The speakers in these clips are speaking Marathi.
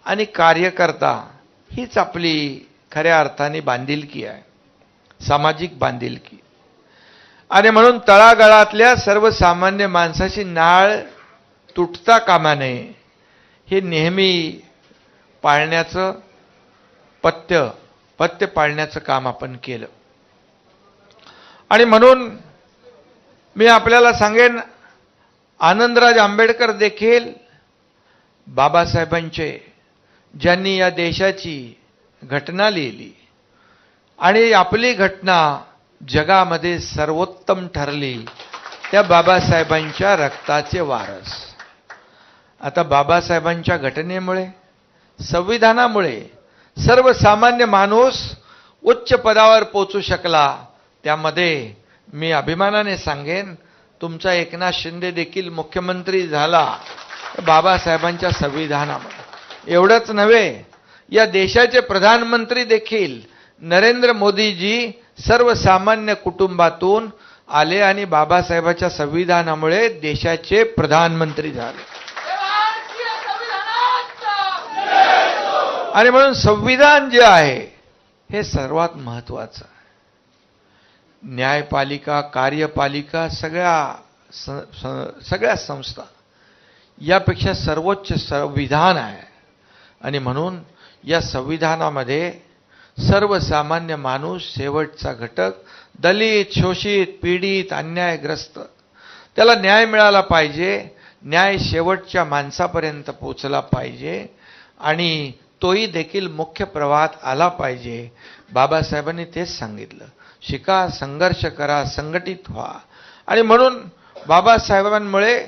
आणि कार्यकर्ता हीच आपली खऱ्या अर्थाने बांधिलकी आहे, सामाजिक बांधिलकी. आणि म्हणून तळागाळातल्या सर्वसामान्य माणसाची नाळ तुटता कामा नये हे नेहमी पाळण्याचं पथ्य पाळण्याचं काम आपण केलं. आणि म्हणून मी आपल्याला सांगेन, आनंदराज आंबेडकर देखील बाबासाहेबांचे, ज्यांनी या देशाची घटना लिहिली आणि आपली घटना जगामध्ये सर्वोत्तम ठरली, त्या बाबासाहेबांच्या रक्ताचे वारस. आता बाबासाहेबांच्या घटनेमुळे, संविधानामुळे सर्वसामान्य माणूस उच्च पदावर पोहोचू शकला. त्यामध्ये मी अभिमानाने सांगेन, तुमचा एकनाथ शिंदे देखील मुख्यमंत्री झाला बाबासाहेबांच्या संविधानामुळे. एवढंच नव्हे, या देशाचे प्रधानमंत्री देखील नरेंद्र मोदीजी सर्वसामान्य कुटुंबातून आले आणि बाबासाहेबांच्या संविधानामुळे देशाचे प्रधानमंत्री झाले. आणि म्हणून संविधान जे आहे हे सर्वात महत्त्वाचं आहे. न्यायपालिका, कार्यपालिका, सगळ्या संस्था यापेक्षा सर्वोच्च संविधान आहे. आणि म्हणून या संविधानामध्ये सर्वसामान्य माणूस, शेवटचा घटक, दलित, शोषित, पीडित, अन्यायग्रस्त, त्याला न्याय मिळाला पाहिजे. न्याय शेवटच्या माणसापर्यंत पोचला पाहिजे आणि तोही देखील मुख्य प्रवाहात आला पाहिजे. बाबासाहेबांनी तेच सांगितलं, शिका, संघर्ष करा, संघटित व्हा. आणि म्हणून बाबासाहेबांमुळे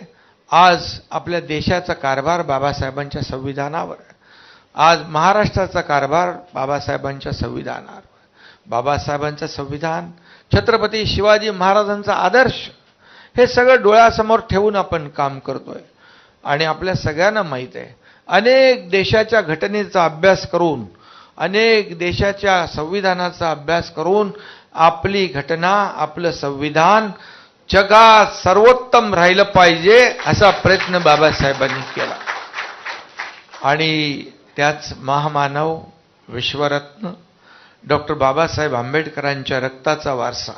आज आपल्या देशाचा कारभार बाबासाहेबांच्या संविधानावर, आज महाराष्ट्राचा कारभार बाबासाहेबांच्या संविधानावर. बाबासाहेबांचं संविधान, छत्रपती शिवाजी महाराजांचा आदर्श, हे सगळं डोळ्यासमोर ठेवून आपण काम करतोय. आणि आपल्या सगळ्यांना माहीत आहे, अनेक देशाच्या घटनेचा अभ्यास करून, अनेक देशाच्या संविधानाचा अभ्यास करून आपली घटना, आपलं संविधान जगात सर्वोत्तम राहिलं पाहिजे असा प्रयत्न बाबासाहेबांनी केला. आणि त्याच महामानव, विश्वरत्न डॉक्टर बाबासाहेब आंबेडकरांच्या रक्ताचा वारसा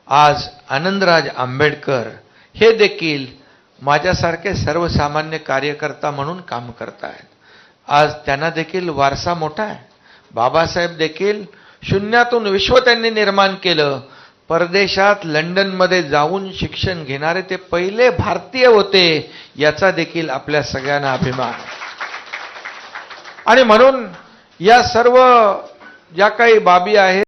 आज आनंदराज आंबेडकर हे देखील माझ्यासारखे सर्वसामान्य कार्यकर्ता म्हणून काम करत आहेत. आज त्यांना देखील वारसा मोठा आहे. बाबासाहेब देखील शून्यातून विश्व त्यांनी निर्माण केलं. परदेशात लंडनमध्ये जाऊन शिक्षण घेणारे ते पहिले भारतीय होते, याचा देखील आपल्या सगळ्यांना अभिमान. आणि म्हणून या सर्व ज्या काही बाबी आहेत